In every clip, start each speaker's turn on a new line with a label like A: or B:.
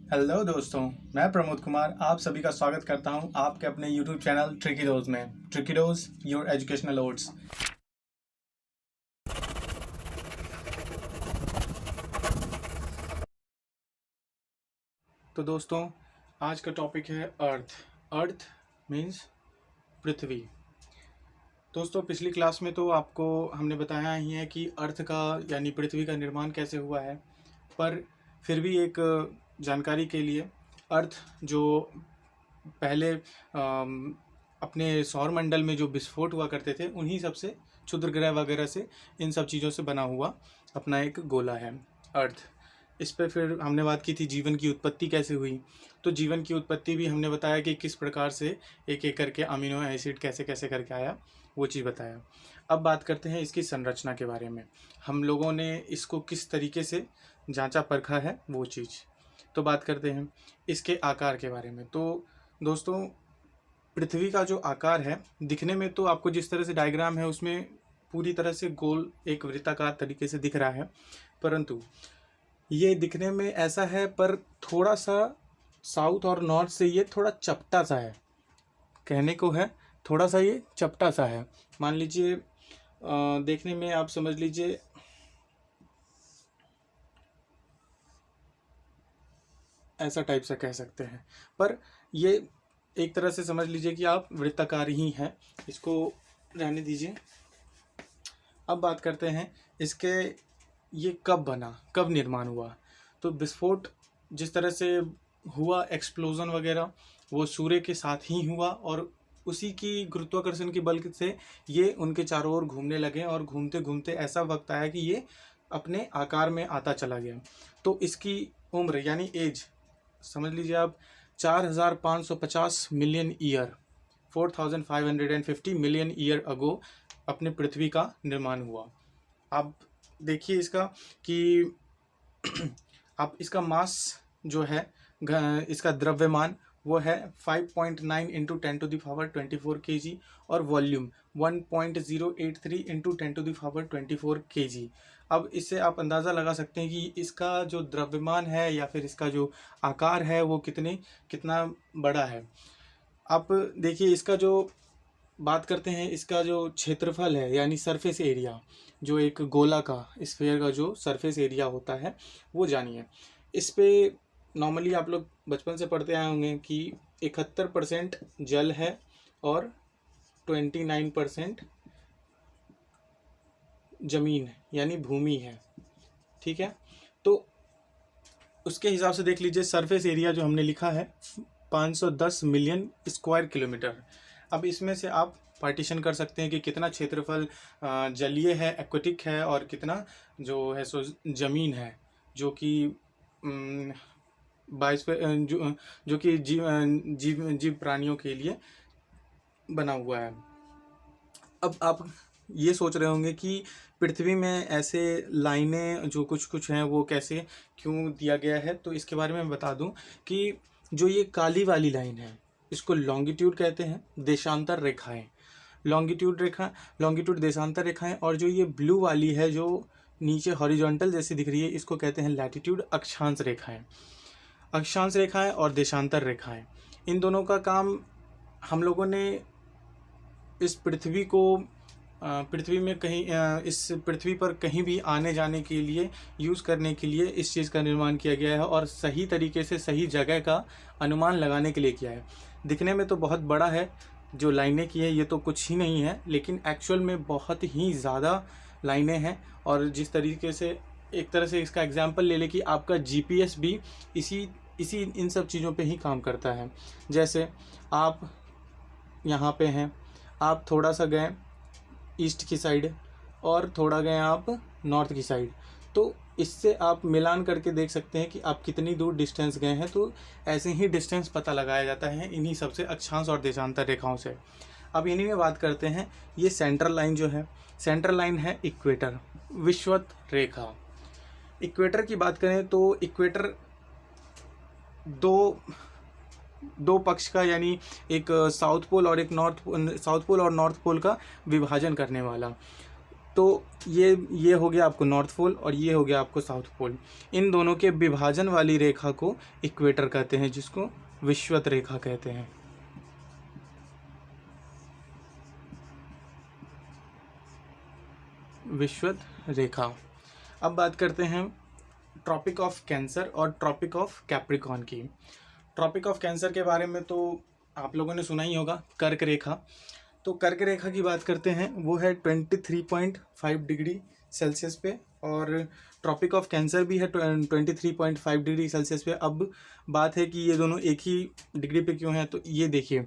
A: Hello दोस्तों, मैं प्रमोद कुमार आप सभी का स्वागत करता हूं आपके अपने YouTube चैनल ट्रिकी डोज में। Tricky dose, your educational oats. तो दोस्तों, आज का टॉपिक है अर्थ। अर्थ मीन्स पृथ्वी। दोस्तों, पिछली क्लास में तो आपको हमने बताया ही है कि अर्थ का यानी पृथ्वी का निर्माण कैसे हुआ है, पर फिर भी एक जानकारी के लिए अर्थ जो पहले अपने सौरमंडल में जो विस्फोट हुआ करते थे उन्हीं सबसे क्षुद्र ग्रह वगैरह से इन सब चीज़ों से बना हुआ अपना एक गोला है अर्थ। इस पर फिर हमने बात की थी जीवन की उत्पत्ति कैसे हुई। तो जीवन की उत्पत्ति भी हमने बताया कि किस प्रकार से एक एक करके अमीनो एसिड कैसे कैसे करके आया, वो चीज़ बताया। अब बात करते हैं इसकी संरचना के बारे में, हम लोगों ने इसको किस तरीके से जांचा परखा है वो चीज़। तो बात करते हैं इसके आकार के बारे में। तो दोस्तों, पृथ्वी का जो आकार है दिखने में तो आपको जिस तरह से डायग्राम है उसमें पूरी तरह से गोल एक वृत्ताकार तरीके से दिख रहा है, परंतु ये दिखने में ऐसा है पर थोड़ा सा साउथ और नॉर्थ से ये थोड़ा चपटा सा है। कहने को है थोड़ा सा ये चपटा सा है। मान लीजिए देखने में आप समझ लीजिए ऐसा टाइप से कह सकते हैं, पर ये एक तरह से समझ लीजिए कि आप वृत्ताकार ही हैं। इसको रहने दीजिए। अब बात करते हैं इसके ये कब बना, कब निर्माण हुआ। तो विस्फोट जिस तरह से हुआ, एक्सप्लोजन वगैरह, वो सूर्य के साथ ही हुआ और उसी की गुरुत्वाकर्षण के बल से ये उनके चारों ओर घूमने लगे और घूमते घूमते ऐसा वक्त आया कि ये अपने आकार में आता चला गया। तो इसकी उम्र यानी एज समझ लीजिए आप 4550 million year, 4550 million year ago अपने पृथ्वी का निर्माण हुआ। आप देखिए इसका कि आप इसका मास जो है, इसका द्रव्यमान वो है 5.9 इंटू 10⁻24 kg और वॉल्यूम 1.083 इंटू 10⁻24 kg। अब इससे आप अंदाज़ा लगा सकते हैं कि इसका जो द्रव्यमान है या फिर इसका जो आकार है वो कितना बड़ा है। आप देखिए इसका जो बात करते हैं, इसका जो क्षेत्रफल है यानी सरफेस एरिया, जो एक गोला का स्फीयर का जो सरफेस एरिया होता है वो जानिए। इस पे नॉर्मली आप लोग बचपन से पढ़ते आए होंगे कि 71% जल है और 29% जमीन यानी भूमि है। ठीक है, तो उसके हिसाब से देख लीजिए सरफेस एरिया जो हमने लिखा है 510 मिलियन स्क्वायर किलोमीटर। अब इसमें से आप पार्टीशन कर सकते हैं कि कितना क्षेत्रफल जलीय है, एक्वेटिक है, और कितना जो है सो जमीन है, जो कि 22 जो कि जीव प्राणियों के लिए बना हुआ है। अब आप ये सोच रहे होंगे कि पृथ्वी में ऐसे लाइनें जो कुछ कुछ हैं वो कैसे क्यों दिया गया है। तो इसके बारे में बता दूं कि जो ये काली वाली लाइन है इसको लॉन्गिट्यूड कहते हैं, देशांतर रेखाएं। लॉन्गिट्यूड देशांतर रेखाएं, और जो ये ब्लू वाली है जो नीचे हॉरिजॉन्टल जैसी दिख रही है इसको कहते हैं लैटिट्यूड, अक्षांश रेखाएं। अक्षांश रेखाएं और देशांतर रेखाएं, इन दोनों का काम हम लोगों ने इस पृथ्वी को पृथ्वी में कहीं इस पृथ्वी पर कहीं भी आने जाने के लिए यूज़ करने के लिए इस चीज़ का निर्माण किया गया है और सही तरीके से सही जगह का अनुमान लगाने के लिए किया है। दिखने में तो बहुत बड़ा है, जो लाइनें की है ये तो कुछ ही नहीं है, लेकिन एक्चुअल में बहुत ही ज़्यादा लाइनें हैं। और जिस तरीके से एक तरह से इसका एग्जाम्पल ले लें कि आपका GPS भी इसी इन सब चीज़ों पे ही काम करता है। जैसे आप यहाँ पे हैं, आप थोड़ा सा गए ईस्ट की साइड और थोड़ा गए आप नॉर्थ की साइड, तो इससे आप मिलान करके देख सकते हैं कि आप कितनी दूर डिस्टेंस गए हैं। तो ऐसे ही डिस्टेंस पता लगाया जाता है इन्हीं सबसे, अक्षांश और देशांतर रेखाओं से। अब इन्हीं में बात करते हैं। ये सेंट्रल लाइन जो है, सेंट्रल लाइन है इक्वेटर, विषुवत रेखा। इक्वेटर की बात करें तो इक्वेटर दो पक्ष का यानी एक साउथ पोल और एक साउथ पोल और नॉर्थ पोल का विभाजन करने वाला तो ये हो गया आपको नॉर्थ पोल और ये हो गया आपको साउथ पोल। इन दोनों के विभाजन वाली रेखा को इक्वेटर कहते हैं, जिसको विषुवत रेखा कहते हैं। विषुवत रेखा। अब बात करते हैं ट्रॉपिक ऑफ कैंसर और ट्रॉपिक ऑफ कैप्रिकॉर्न की। ट्रॉपिक ऑफ कैंसर के बारे में तो आप लोगों ने सुना ही होगा, कर्क रेखा। तो कर्क रेखा की बात करते हैं, वो है 23.5 डिग्री सेल्सियस पे, और ट्रॉपिक ऑफ कैंसर भी है 23.5 डिग्री सेल्सियस पे। अब बात है कि ये दोनों एक ही डिग्री पे क्यों हैं, तो ये देखिए,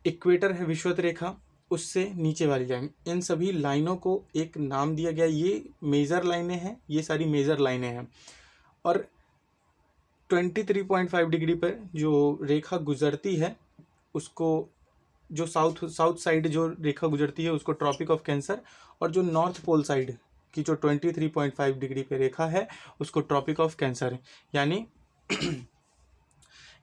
A: इक्वेटर है विषुवत रेखा, उससे नीचे वाली लाइन, इन सभी लाइनों को एक नाम दिया गया। ये मेजर लाइनें हैं, ये सारी मेजर लाइनें हैं। और 23.5 डिग्री पर जो रेखा गुजरती है उसको, जो साउथ साइड जो रेखा गुजरती है उसको ट्रॉपिक ऑफ कैंसर, और जो नॉर्थ पोल साइड की जो 23.5 डिग्री पे रेखा है उसको ट्रॉपिक ऑफ कैंसर, यानी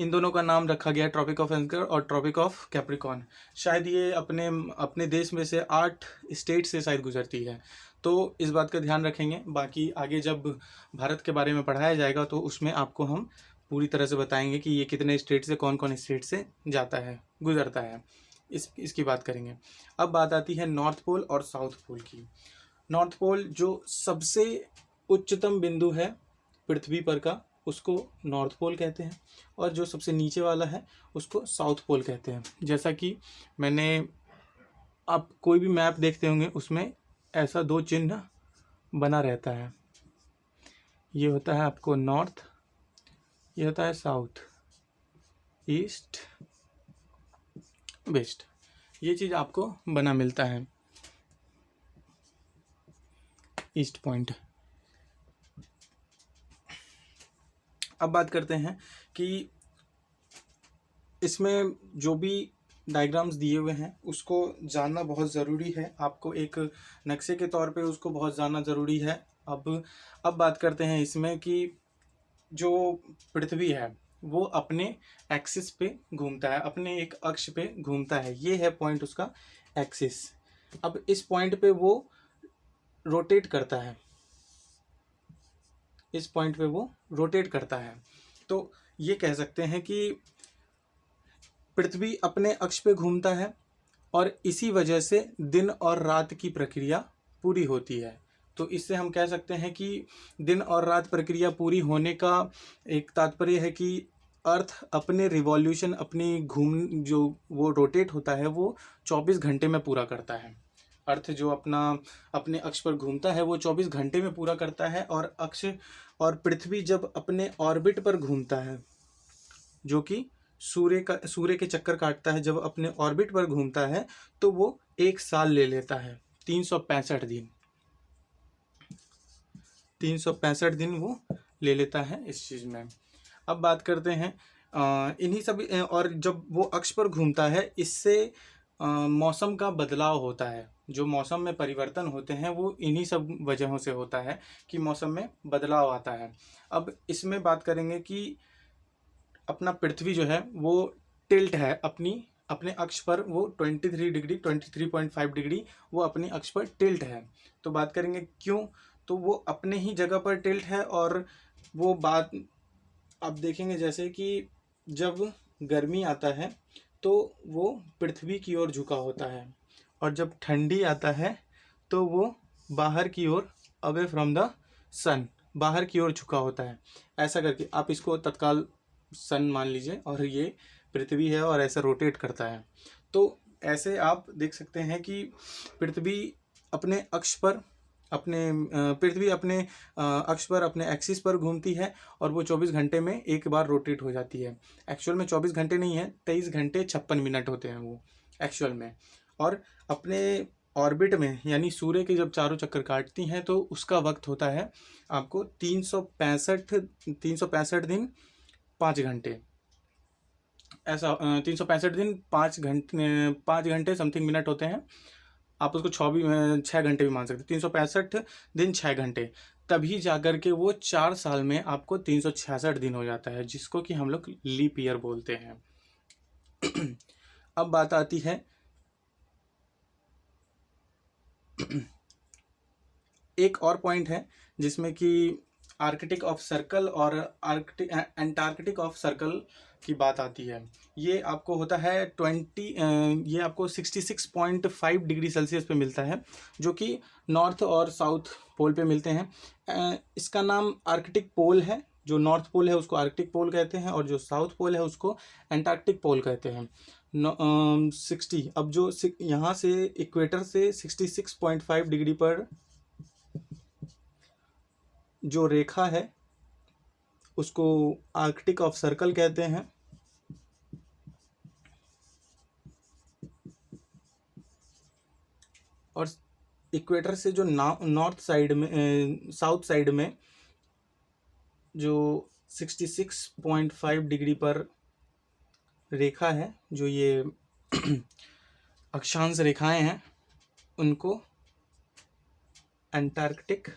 A: इन दोनों का नाम रखा गया है ट्रॉपिक ऑफ कैंसर और ट्रॉपिक ऑफ कैप्रिकॉर्न। शायद ये अपने देश में से 8 स्टेट से शायद गुजरती है, तो इस बात का ध्यान रखेंगे। बाकी आगे जब भारत के बारे में पढ़ाया जाएगा तो उसमें आपको हम पूरी तरह से बताएंगे कि ये कितने स्टेट से, कौन कौन स्टेट से जाता है, गुजरता है, इसकी बात करेंगे। अब बात आती है नॉर्थ पोल और साउथ पोल की। नॉर्थ पोल जो सबसे उच्चतम बिंदु है पृथ्वी पर का, उसको नॉर्थ पोल कहते हैं, और जो सबसे नीचे वाला है उसको साउथ पोल कहते हैं। जैसा कि आप कोई भी मैप देखते होंगे उसमें ऐसा 2 चिन्ह बना रहता है, ये होता है आपको नॉर्थ, ये होता है साउथ, ईस्ट, वेस्ट, ये चीज़ आपको बना मिलता है, ईस्ट पॉइंट। अब बात करते हैं कि इसमें जो भी डायग्राम्स दिए हुए हैं उसको जानना बहुत ज़रूरी है, आपको एक नक्शे के तौर पे उसको बहुत जानना ज़रूरी है। अब बात करते हैं इसमें कि जो पृथ्वी है वो अपने एक्सिस पे घूमता है, अपने एक अक्ष पे घूमता है, ये है पॉइंट उसका एक्सिस। अब इस पॉइंट पे वो रोटेट करता है, इस पॉइंट पे वो रोटेट करता है। तो ये कह सकते हैं कि पृथ्वी अपने अक्ष पे घूमता है और इसी वजह से दिन और रात की प्रक्रिया पूरी होती है। तो इससे हम कह सकते हैं कि दिन और रात प्रक्रिया पूरी होने का एक तात्पर्य है कि अर्थ अपने रिवॉल्यूशन, अपनी जो वो रोटेट होता है वो 24 घंटे में पूरा करता है। अर्थ जो अपने अक्ष पर घूमता है वो 24 घंटे में पूरा करता है, और पृथ्वी जब अपने ऑर्बिट पर घूमता है, जो कि सूर्य के चक्कर काटता है, जब अपने ऑर्बिट पर घूमता है तो वो 1 साल ले लेता है, 365 दिन, 365 दिन वो ले लेता है इस चीज़ में। अब बात करते हैं इन्हीं सब, और जब वो अक्ष पर घूमता है इससे मौसम का बदलाव होता है, जो मौसम में परिवर्तन होते हैं वो इन्हीं सब वजहों से होता है कि मौसम में बदलाव आता है। अब इसमें बात करेंगे कि अपना पृथ्वी जो है वो टिल्ट है, अपने अक्ष पर वो 23.5 डिग्री वो अपने अक्ष पर टिल्ट है। तो बात करेंगे क्यों, तो वो अपने ही जगह पर टिल्ट है, और वो बात आप देखेंगे जैसे कि जब गर्मी आता है तो वो पृथ्वी की ओर झुका होता है, और जब ठंडी आता है तो वो बाहर की ओर, अवे फ्रॉम द सन, बाहर की ओर झुका होता है। ऐसा करके आप इसको तत्काल सन मान लीजिए, और ये पृथ्वी है और ऐसा रोटेट करता है। तो ऐसे आप देख सकते हैं कि पृथ्वी अपने अक्ष पर अपने एक्सिस पर घूमती है, और वो 24 घंटे में एक बार रोटेट हो जाती है। एक्चुअल में 24 घंटे नहीं है, 23 घंटे 56 मिनट होते हैं वो एक्चुअल में। और अपने ऑर्बिट में, यानी सूर्य के जब चारों चक्कर काटती हैं तो उसका वक्त होता है आपको 365 दिन 5 घंटे, ऐसा 365 दिन 5 घंटे समथिंग मिनट होते हैं। आप उसको 6 घंटे भी मान सकते हैं, 365 दिन 6 घंटे, तभी जाकर के वो 4 साल में आपको 366 दिन हो जाता है, जिसको कि हम लोग लीप ईयर बोलते हैं। अब बात आती है एक और पॉइंट है जिसमें कि आर्कटिक ऑफ सर्कल और एंटार्कटिक ऑफ सर्कल की बात आती है। ये आपको होता है ये आपको 66.5 डिग्री सेल्सियस पे मिलता है, जो कि नॉर्थ और साउथ पोल पे मिलते हैं। इसका नाम आर्कटिक पोल है। जो नॉर्थ पोल है उसको आर्कटिक पोल कहते हैं और जो साउथ पोल है उसको एंटार्कटिक पोल कहते हैं। 60 अब जो यहाँ से इक्वेटर से 66.5 डिग्री पर जो रेखा है उसको आर्कटिक ऑफ सर्कल कहते हैं। और इक्वेटर से जो नॉर्थ साइड में साउथ साइड में जो 66.5 डिग्री पर रेखा है, जो ये अक्षांश रेखाएं हैं, उनको एंटार्कटिक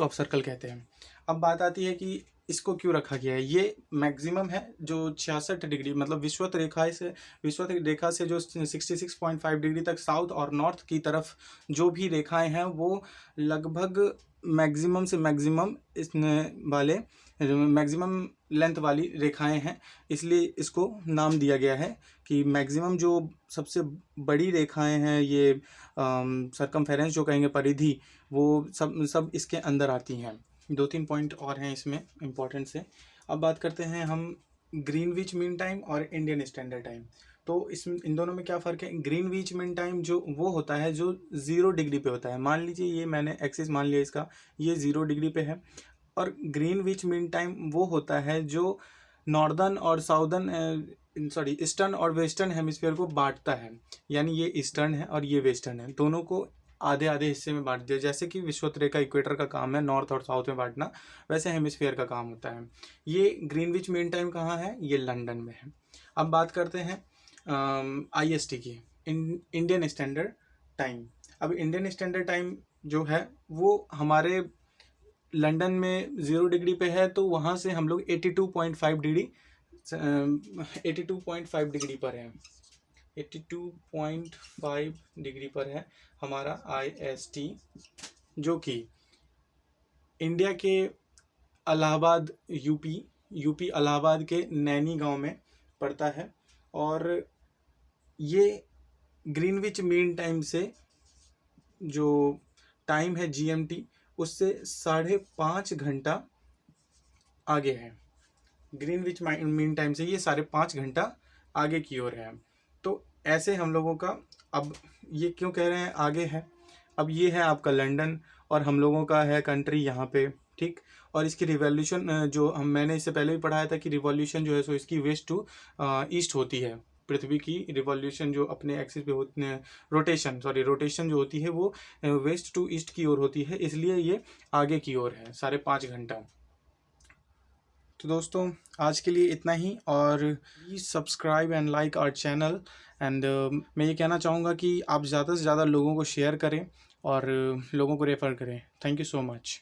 A: ऑफ सर्कल कहते हैं। अब बात आती है कि इसको क्यों रखा गया है। ये मैक्सिमम है जो 66 डिग्री, मतलब विषुवत रेखा से जो 66.5 डिग्री तक साउथ और नॉर्थ की तरफ जो भी रेखाएं हैं वो लगभग मैक्सिमम से मैक्सिमम मैक्सिमम लेंथ वाली रेखाएं हैं। इसलिए इसको नाम दिया गया है कि मैक्सिमम जो सबसे बड़ी रेखाएं हैं, ये सरकमफेरेंस जो कहेंगे, परिधि, वो सब इसके अंदर आती हैं। 2-3 पॉइंट और हैं इसमें इम्पोर्टेंट से। अब बात करते हैं हम ग्रीनविच मीन टाइम और इंडियन स्टैंडर्ड टाइम। तो इन दोनों में क्या फ़र्क है। ग्रीनविच मीन टाइम जो वो होता है जो 0 डिग्री पे होता है। मान लीजिए ये मैंने एक्सिस मान लिया इसका, ये 0 डिग्री पे है। और ग्रीनविच मीन टाइम वो होता है जो नॉर्दर्न और ईस्टर्न और वेस्टर्न हेमिस्फीयर को बांटता है। यानी ये ईस्टर्न है और ये वेस्टर्न है, दोनों को आधे आधे हिस्से में बांट दिया। जैसे कि विषुवत रेखा इक्वेटर का काम है नॉर्थ और साउथ में बांटना, वैसे हेमिस्फीयर का काम होता है। ये ग्रीनविच मीन टाइम कहाँ है, ये लंदन में है। अब बात करते हैं IST की, इंडियन स्टैंडर्ड टाइम। अब इंडियन स्टैंडर्ड टाइम जो है वो हमारे लंदन में 0 डिग्री पे है, तो वहाँ से हम लोग 82.5 डिग्री पर है। 82.5 डिग्री पर है हमारा IST, जो कि इंडिया के इलाहाबाद यूपी इलाहाबाद के नैनी गांव में पड़ता है। और ये ग्रीनविच मीन टाइम से जो टाइम है GMT उससे 5.5 घंटा आगे है। ग्रीनविच मीन टाइम से ये 5.5 घंटा आगे की ओर है। तो ऐसे हम लोगों का, अब ये क्यों कह रहे हैं आगे है, अब ये है आपका लंदन और हम लोगों का है कंट्री यहाँ पे, ठीक। और इसकी रिवॉल्यूशन जो मैंने इससे पहले भी पढ़ाया था कि रिवॉल्यूशन जो है सो इसकी वेस्ट टू ईस्ट होती है। पृथ्वी की रिवॉल्यूशन जो अपने एक्सिस पे होती है, रोटेशन जो होती है वो वेस्ट टू ईस्ट की ओर होती है, इसलिए ये आगे की ओर है 5.5 घंटा। तो दोस्तों आज के लिए इतना ही, और please subscribe and like our channel. And मैं ये कहना चाहूँगा कि आप ज़्यादा से ज़्यादा लोगों को शेयर करें और लोगों को रेफ़र करें। Thank you so much.